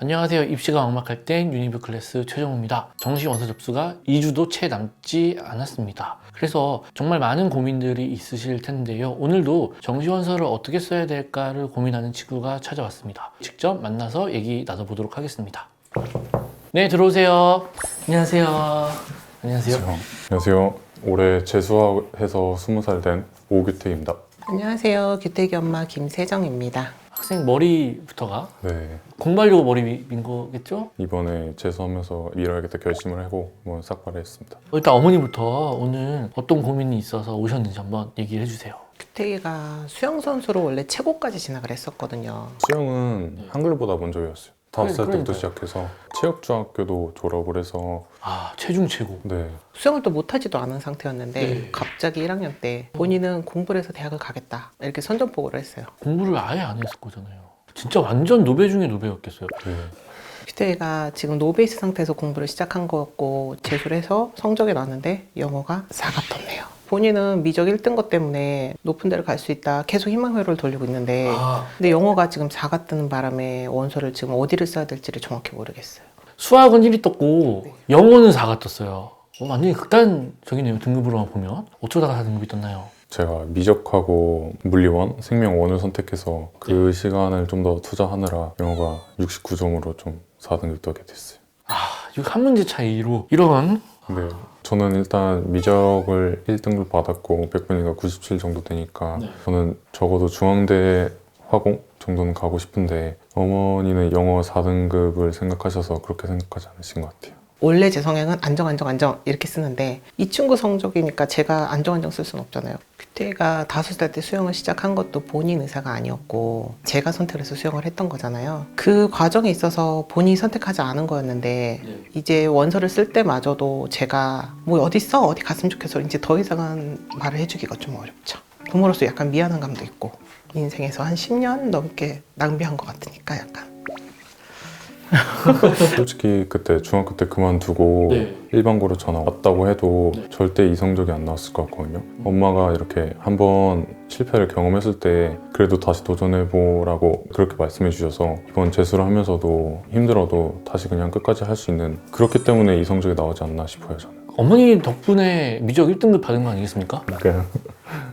안녕하세요. 입시가 막막할 땐 유니브 클래스 최정우입니다. 정시 원서 접수가 2주도 채 남지 않았습니다. 그래서 정말 많은 고민들이 있으실 텐데요. 오늘도 정시 원서를 어떻게 써야 될까를 고민하는 친구가 찾아왔습니다. 직접 만나서 얘기 나눠보도록 하겠습니다. 네, 들어오세요. 안녕하세요. 안녕하세요. 안녕하세요. 올해 재수해서 20살 된 오규태입니다. 안녕하세요. 규택이 엄마 김세정입니다. 학생 머리부터가 네, 공부하려고 머리 민 거겠죠? 이번에 재수하면서 밀어야겠다 결심을 하고 한번 삭발했습니다. 일단 어머니부터 오늘 어떤 고민이 있어서 오셨는지 한번 얘기를 해주세요. 규택이가 수영 선수로 원래 최고까지 진학을 했었거든요. 수영은 한글보다 먼저 배웠어요. 5살 때부터 그러니까요. 시작해서 체육중학교도 졸업을 해서 체중 최고. 네, 수영을 또 못하지도 않은 상태였는데 네. 갑자기 1학년 때 본인은 공부를 해서 대학을 가겠다 이렇게 선전포고를 했어요. 공부를 아예 안 했을 거잖아요. 진짜 완전 노베 중에 노베였겠어요. 네. 규택이가 지금 노베이스 상태에서 공부를 시작한 거였고 재수를 해서 성적이 나왔는데 영어가 4가 떴네요. 본인은 미적 1등급 때문에 높은 데를 갈 수 있다 계속 희망회로를 돌리고 있는데 근데 영어가 지금 4가 뜨는 바람에 원서를 지금 어디를 써야 될지를 정확히 모르겠어요. 수학은 1이 떴고 영어는 4가 떴어요. 완전히 극단적이네요. 등급으로만 보면. 어쩌다가 4등급이 떴나요? 제가 미적하고 물리원, 생명원을 선택해서 그 시간을 좀 더 투자하느라 영어가 69점으로 좀 4등급 떠게 됐어요. 이거 한 문제 차이로 이런 네, 저는 일단 미적을 1등급 받았고 100분위가 97 정도 되니까 네. 저는 적어도 중앙대 화공 정도는 가고 싶은데 어머니는 영어 4등급을 생각하셔서 그렇게 생각하지 않으신 것 같아요. 원래 제 성향은 안정 이렇게 쓰는데 이 친구 성적이니까 제가 안정 쓸 수는 없잖아요. 규태가 5살 때 수영을 시작한 것도 본인 의사가 아니었고 제가 선택을 해서 수영을 했던 거잖아요. 그 과정에 있어서 본인이 선택하지 않은 거였는데 이제 원서를 쓸 때마저도 제가 뭐 어디 써? 어디 갔으면 좋겠어. 이제 더 이상은 말을 해주기가 좀 어렵죠. 부모로서 약간 미안한 감도 있고 인생에서 한 10년 넘게 낭비한 것 같으니까 약간 솔직히 그때 중학교 때 그만두고 네. 일반고로 전화 왔다고 해도 네. 절대 이 성적이 안 나왔을 것 같거든요. 엄마가 이렇게 한번 실패를 경험했을 때 그래도 다시 도전해보라고 그렇게 말씀해 주셔서 이번 재수를 하면서도 힘들어도 다시 그냥 끝까지 할 수 있는, 그렇기 때문에 이 성적이 나오지 않나 싶어요. 저는 어머니 덕분에 미적 1등급 받은 거 아니겠습니까? 그냥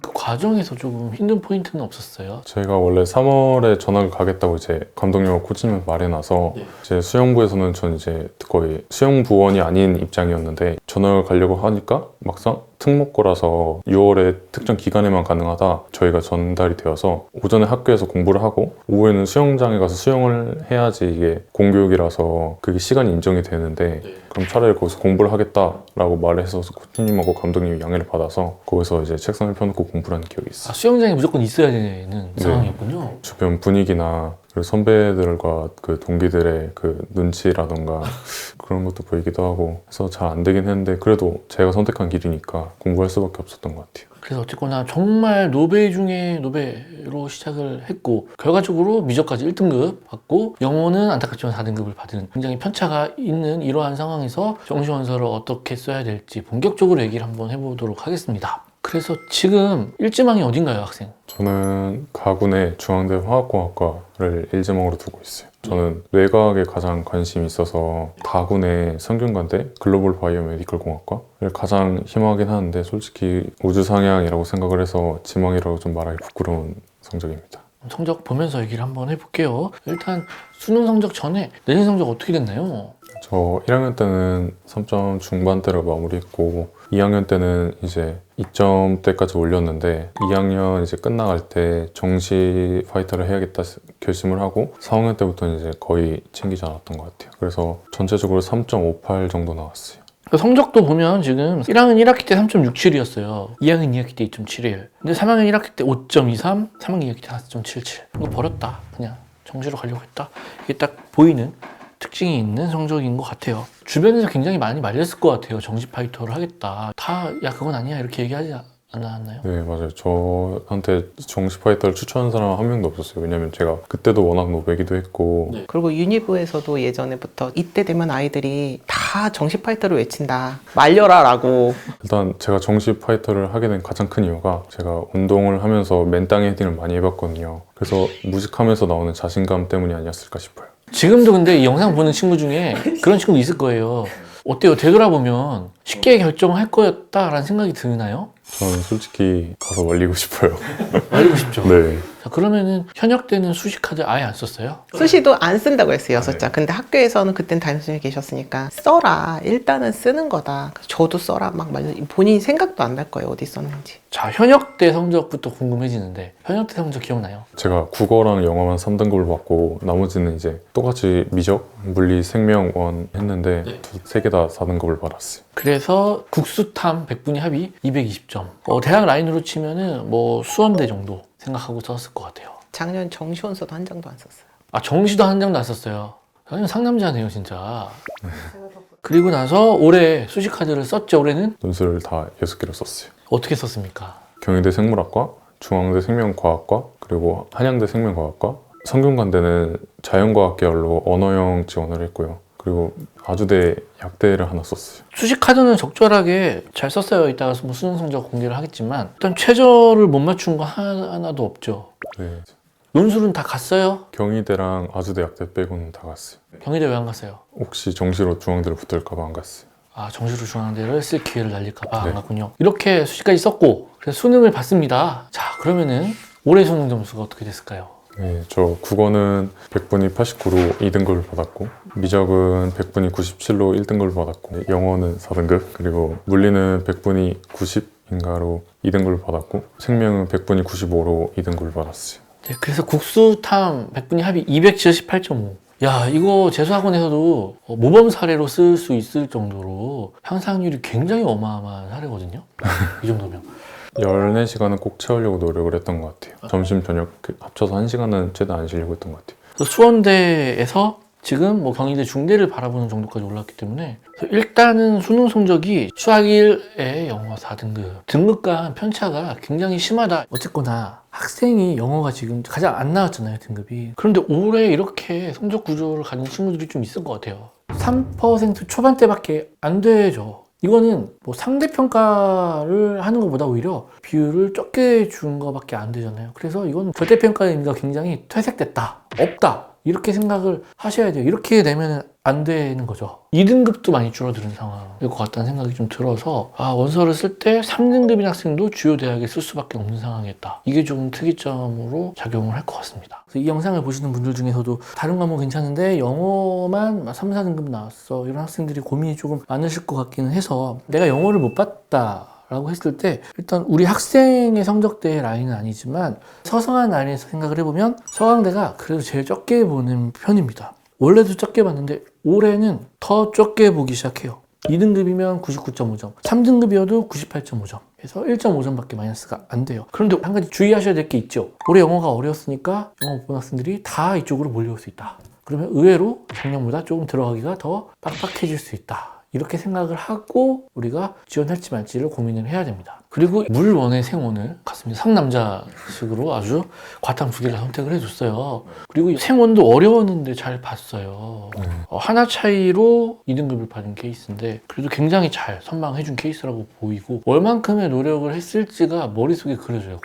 그 과정에서 조금 힘든 포인트는 없었어요? 제가 원래 3월에 전학을 가겠다고 이제 감독님과 코치님한테 말해놔서 네. 이제 수영부에서는 전 이제 거의 수영부원이 아닌 입장이었는데 전학을 가려고 하니까 막상 특목고라서 6월에 특정 기간에만 가능하다 저희가 전달이 되어서 오전에 학교에서 공부를 하고 오후에는 수영장에 가서 수영을 해야지 이게 공교육이라서 그게 시간이 인정이 되는데 그럼 차라리 거기서 공부를 하겠다라고 말을 해서 코치님하고 감독님이 양해를 받아서 거기서 이제 책상을 펴놓고 공부를 하는 기억이 있어요. 수영장에 무조건 있어야 되는 상황이었군요. 주변 분위기나 그리고 선배들과 그 동기들의 그 눈치라던가 그런 것도 보이기도 하고 해서 잘 안 되긴 했는데 그래도 제가 선택한 길이니까 공부할 수밖에 없었던 것 같아요. 그래서 어쨌거나 정말 노베 중에 노베로 시작을 했고 결과적으로 미적까지 1등급 받고 영어는 안타깝지만 4등급을 받은 굉장히 편차가 있는 이러한 상황에서 정시 원서를 어떻게 써야 될지 본격적으로 얘기를 한번 해보도록 하겠습니다. 그래서 지금 일지망이 어딘가요, 학생? 저는 가군의 중앙대 화학공학과를 일지망으로 두고 있어요. 저는 뇌과학에 가장 관심이 있어서 가군의 성균관대 글로벌 바이오 메디컬 공학과를 가장 희망하긴 하는데 솔직히 우주상향이라고 생각을 해서 지망이라고 좀 말하기 부끄러운 성적입니다. 성적 보면서 얘기를 한번 해볼게요. 일단 수능 성적 전에 내신 성적 어떻게 됐나요? 저 1학년 때는 3점 중반대로 마무리했고 2학년 때는 이제 2점대까지 올렸는데 2학년 이제 끝나갈 때 정시 파이터를 해야겠다 결심을 하고 4학년 때부터는 이제 거의 챙기지 않았던 것 같아요. 그래서 전체적으로 3.58 정도 나왔어요. 그 성적도 보면 지금 1학년 1학기 때 3.67이었어요. 2학년 2학기 때 2.71. 근데 3학년 1학기 때 5.23, 3학년 2학기 때 4.77. 이거 버렸다. 그냥 정시로 가려고 했다. 이게 딱 보이는 특징이 있는 성적인 것 같아요. 주변에서 굉장히 많이 말렸을 것 같아요. 정시 파이터를 하겠다. 다 야 그건 아니야 이렇게 얘기하지 않았나요? 네, 맞아요. 저한테 정시 파이터를 추천하는 사람은 한 명도 없었어요. 왜냐면 제가 그때도 워낙 노베기도 했고 네. 그리고 유니브에서도 예전에부터 이때 되면 아이들이 다 정시 파이터를 외친다 말려라 라고. 일단 제가 정시 파이터를 하게 된 가장 큰 이유가 제가 운동을 하면서 맨땅 헤딩을 많이 해봤거든요. 그래서 무식하면서 나오는 자신감 때문이 아니었을까 싶어요. 지금도 근데 이 영상 보는 친구 중에 그런 친구도 있을 거예요. 어때요? 되돌아보면 쉽게 결정할 거였다라는 생각이 드나요? 저는 솔직히 가서 말리고 싶어요. 알고 싶죠. 네. 자, 그러면은 현역 때는 수시 카드 아예 안 썼어요? 수시도 안 쓴다고 했어요, 6자. 근데 학교에서는 그땐 담임선생님이 계셨으니까 써라. 일단은 쓰는 거다. 그래서 저도 써라. 막 본인이 생각도 안 날 거예요, 어디 썼는지. 자, 현역 때 성적부터 궁금해지는데 현역 때 성적 기억나요? 제가 국어랑 영어만 3등급을 받고 나머지는 이제 똑같이 미적, 물리, 생명, 원 했는데 네. 세 개 다 4등급을 받았어요. 그래서 국수탐 100분위 합이 220점. 대학 라인으로 치면은 뭐 수원대 정도 생각하고 썼을 것 같아요. 작년 정시원서도 한 장도 안 썼어요. 아, 정시도 한 장도 안 썼어요. 완전 상남자네요, 진짜. 그리고 나서 올해 수시 카드를 썼죠. 올해는 논술을 다 6개를 썼어요. 어떻게 썼습니까? 경희대 생물학과, 중앙대 생명과학과, 그리고 한양대 생명과학과, 성균관대는 자연과학 계열로 언어형 지원을 했고요. 그리고 아주대 약대를 하나 썼어요. 수시 카드는 적절하게 잘 썼어요. 이따가 뭐 수능 성적 공개를 하겠지만 일단 최저를 못 맞춘 거 하나도 없죠. 네. 논술은 다 갔어요? 경희대랑 아주대 약대 빼고는 다 갔어요. 경희대 왜 안 갔어요? 혹시 정시로 중앙대를 붙을까봐 안 갔어요. 아, 정시로 중앙대를 쓸 기회를 날릴까봐 네. 안 갔군요. 이렇게 수시까지 썼고 그래서 수능을 봤습니다. 자, 그러면은 올해 수능 점수가 어떻게 됐을까요? 네, 저 국어는 100분이 89로 2등급을 받았고, 미적은 100분이 97로 1등급을 받았고, 영어는 4등급, 그리고 물리는 100분이 90인가로 2등급을 받았고, 생명은 100분이 95로 2등급을 받았어요. 네, 그래서 국수탐 100분위 합이 278.5. 야, 이거 재수학원에서도 모범 사례로 쓸 수 있을 정도로 향상률이 굉장히 어마어마한 사례거든요. 이 정도면. 14시간은 꼭 채우려고 노력을 했던 것 같아요. 점심, 저녁 합쳐서 1시간은 최대한 안 쉬려고 했던 것 같아요. 그래서 수원대에서 지금 뭐 경희대 중대를 바라보는 정도까지 올랐기 때문에 그래서 일단은 수능 성적이 수학 1에 영어 4등급 등급 간 편차가 굉장히 심하다. 어쨌거나 학생이 영어가 지금 가장 안 나왔잖아요, 등급이. 그런데 올해 이렇게 성적 구조를 가진 친구들이 좀 있을 것 같아요. 3% 초반대밖에 안 되죠. 이거는 뭐 상대평가를 하는 것보다 오히려 비율을 적게 준 것밖에 안 되잖아요. 그래서 이건 절대평가의 의미가 굉장히 퇴색됐다, 없다, 이렇게 생각을 하셔야 돼요. 이렇게 되면 안 되는 거죠. 2등급도 많이 줄어드는 상황일 것 같다는 생각이 좀 들어서 원서를 쓸 때 3등급인 학생도 주요 대학에 쓸 수밖에 없는 상황이었다. 이게 좀 특이점으로 작용을 할 것 같습니다. 그래서 이 영상을 보시는 분들 중에서도 다른 과목 괜찮은데 영어만 3, 4등급 나왔어, 이런 학생들이 고민이 조금 많으실 것 같기는 해서 내가 영어를 못 봤다 라고 했을 때 일단 우리 학생의 성적대의 라인은 아니지만 서성한 라인에서 생각을 해보면 서강대가 그래도 제일 적게 보는 편입니다. 원래도 적게 봤는데 올해는 더 적게 보기 시작해요. 2등급이면 99.5점, 3등급이어도 98.5점. 그래서 1.5점밖에 마이너스가 안 돼요. 그런데 한 가지 주의하셔야 될 게 있죠. 올해 영어가 어려웠으니까 영어 못 본 학생들이 다 이쪽으로 몰려올 수 있다. 그러면 의외로 작년보다 조금 들어가기가 더 빡빡해질 수 있다. 이렇게 생각을 하고 우리가 지원할지 말지를 고민을 해야 됩니다. 그리고 물원의 생원을 갔습니다. 상남자식으로 아주 과탐 2개를 선택을 해줬어요. 그리고 생원도 어려웠는데 잘 봤어요. 하나 차이로 2등급을 받은 케이스인데 그래도 굉장히 잘 선방해준 케이스라고 보이고 얼만큼의 노력을 했을지가 머릿속에 그려져요.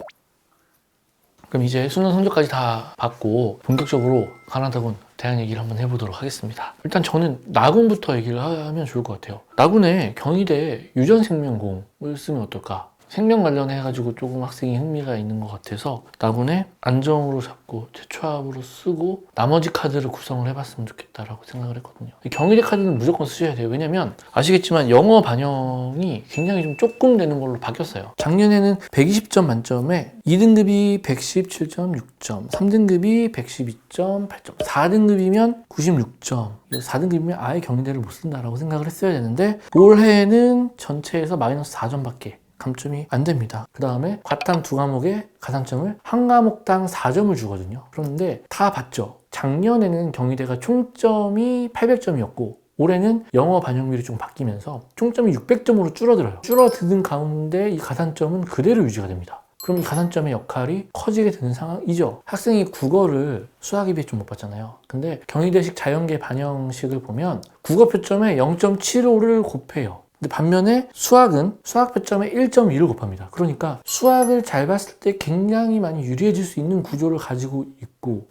그럼 이제 수능 성적까지 다 받고 본격적으로 가나다군 대학 얘기를 한번 해보도록 하겠습니다. 일단 저는 나군부터 얘기를 하면 좋을 것 같아요. 나군에 경희대 유전생명공을 쓰면 어떨까? 생명 관련해가지고 조금 학생이 흥미가 있는 것 같아서 나군에 안정으로 잡고 최초합으로 쓰고 나머지 카드를 구성을 해봤으면 좋겠다라고 생각을 했거든요. 경희대 카드는 무조건 쓰셔야 돼요. 왜냐면 아시겠지만 영어 반영이 굉장히 좀 조금 되는 걸로 바뀌었어요. 작년에는 120점 만점에 2등급이 117.6점, 3등급이 112.8점, 4등급이면 96점, 4등급이면 아예 경희대를 못 쓴다라고 생각을 했어야 되는데 올해는 전체에서 마이너스 4점밖에 감점이 안 됩니다. 그 다음에 과탐 2과목에 가산점을 한 과목당 4점을 주거든요. 그런데 다 봤죠. 작년에는 경희대가 총점이 800점이었고 올해는 영어 반영률이 좀 바뀌면서 총점이 600점으로 줄어들어요. 줄어드는 가운데 이 가산점은 그대로 유지가 됩니다. 그럼 이 가산점의 역할이 커지게 되는 상황이죠. 학생이 국어를 수학에 비해 좀 못 봤잖아요. 근데 경희대식 자연계 반영식을 보면 국어 표점에 0.75를 곱해요. 근데 반면에 수학은 수학 표점에 1.2를 곱합니다. 그러니까 수학을 잘 봤을 때 굉장히 많이 유리해질 수 있는 구조를 가지고 있고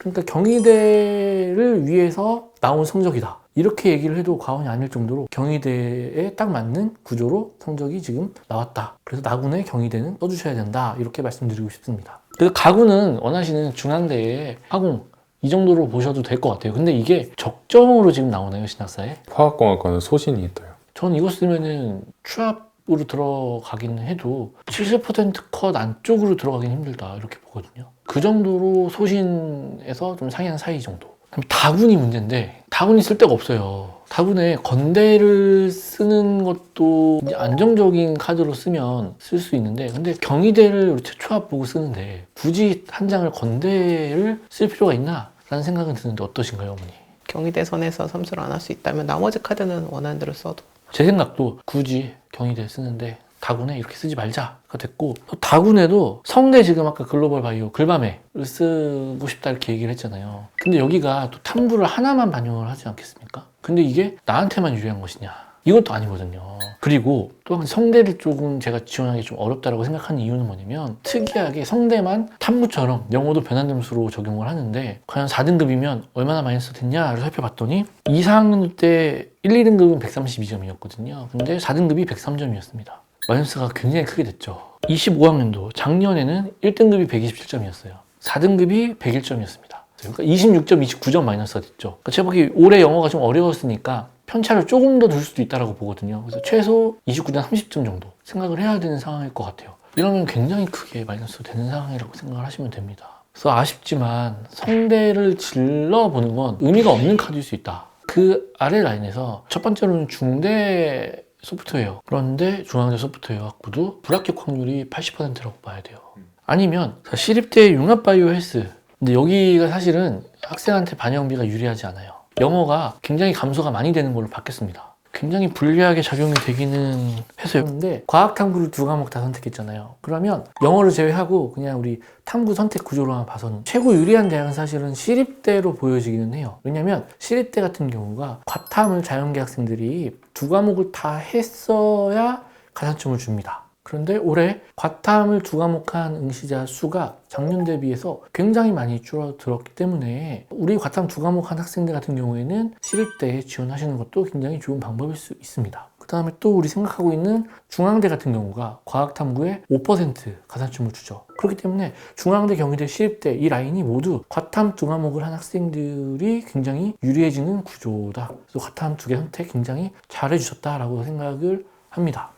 그러니까 경희대를 위해서 나온 성적이다. 이렇게 얘기를 해도 과언이 아닐 정도로 경희대에 딱 맞는 구조로 성적이 지금 나왔다. 그래서 나군의 경희대는 써주셔야 된다. 이렇게 말씀드리고 싶습니다. 그래서 가군은 원하시는 중앙대에 화공 이 정도로 보셔도 될 것 같아요. 근데 이게 적정으로 지금 나오나요, 신학사에? 화학공학과는 소신이 있어요. 전 이거 쓰면은 추합으로 들어가긴 해도 70% 컷 안쪽으로 들어가긴 힘들다 이렇게 보거든요. 그 정도로 소신에서 좀 상이한 사이 정도. 그럼 다군이 문제인데 다군이 쓸 데가 없어요. 다군에 건대를 쓰는 것도 이제 안정적인 카드로 쓰면 쓸 수 있는데 근데 경희대를 우리 최초합 보고 쓰는데 굳이 한 장을 건대를 쓸 필요가 있나? 라는 생각은 드는데 어떠신가요, 어머니? 경희대 선에서 삼수를 안 할 수 있다면 나머지 카드는 원하는 대로 써도. 제 생각도 굳이 경희대 쓰는데 다군에 이렇게 쓰지 말자가 됐고 또 다군에도 성대 지금 아까 글로벌 바이오 글밤에를 쓰고 싶다 이렇게 얘기를 했잖아요. 근데 여기가 또 탐구를 하나만 반영을 하지 않겠습니까? 근데 이게 나한테만 유리한 것이냐? 이것도 아니거든요. 그리고 또 성대를 조금 제가 지원하기 좀 어렵다고 생각하는 이유는 뭐냐면 특이하게 성대만 탐구처럼 영어도 변환 점수로 적용을 하는데 과연 4등급이면 얼마나 마이너스 됐냐를 살펴봤더니 2, 4학년 때 1, 2등급은 132점이었거든요. 근데 4등급이 103점이었습니다. 마이너스가 굉장히 크게 됐죠. 25학년도 작년에는 1등급이 127점이었어요. 4등급이 101점이었습니다. 그러니까 26점, 29점 마이너스가 됐죠. 그러니까 제가 보기 올해 영어가 좀 어려웠으니까 편차를 조금 더 둘 수도 있다고 보거든요. 그래서 최소 29점, 30점 정도 생각을 해야 되는 상황일 것 같아요. 이러면 굉장히 크게 마이너스 되는 상황이라고 생각을 하시면 됩니다. 그래서 아쉽지만 성대를 질러보는 건 의미가 없는 카드일 수 있다. 그 아래 라인에서 첫 번째로는 중대 소프트웨어, 그런데 중앙대 소프트웨어 학부도 불합격 확률이 80%라고 봐야 돼요. 아니면 시립대 융합바이오 헬스, 근데 여기가 사실은 학생한테 반영비가 유리하지 않아요. 영어가 굉장히 감소가 많이 되는 걸로 바뀌었습니다. 굉장히 불리하게 작용이 되기는 해서요. 근데 과학 탐구를 2과목 다 선택했잖아요. 그러면 영어를 제외하고 그냥 우리 탐구 선택 구조로만 봐서는 최고 유리한 대학은 사실은 시립대로 보여지기는 해요. 왜냐면 시립대 같은 경우가 과탐을 자연계 학생들이 2과목을 다 했어야 가산점을 줍니다. 그런데 올해 과탐을 2과목 한 응시자 수가 작년 대비해서 굉장히 많이 줄어들었기 때문에 우리 과탐 2과목 한 학생들 같은 경우에는 시립대에 지원하시는 것도 굉장히 좋은 방법일 수 있습니다. 그 다음에 또 우리 생각하고 있는 중앙대 같은 경우가 과학탐구에 5% 가산점을 주죠. 그렇기 때문에 중앙대, 경희대, 시립대 이 라인이 모두 과탐 2과목을 한 학생들이 굉장히 유리해지는 구조다. 그래서 과탐 2개 선택 굉장히 잘해주셨다라고 생각을 합니다.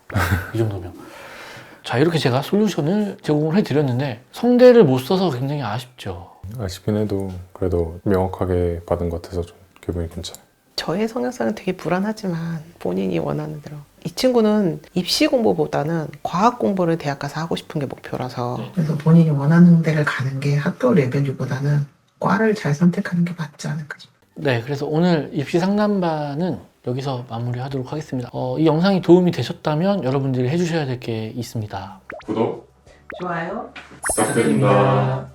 이 정도면. 자, 이렇게 제가 솔루션을 제공을 해드렸는데 성대를 못 써서 굉장히 아쉽죠. 아쉽긴 해도 그래도 명확하게 받은 것 같아서 좀 기분이 괜찮아요. 저의 성향상은 되게 불안하지만 본인이 원하는 대로. 이 친구는 입시 공부보다는 과학 공부를 대학 가서 하고 싶은 게 목표라서. 그래서 본인이 원하는 데를 가는 게 학교 레벨보다는 과를 잘 선택하는 게 맞지 않을까 싶어요. 네, 그래서 오늘 입시 상담반은 여기서 마무리하도록 하겠습니다. 이 영상이 도움이 되셨다면 여러분들이 해주셔야 될 게 있습니다. 구독, 좋아요. 부탁드립니다.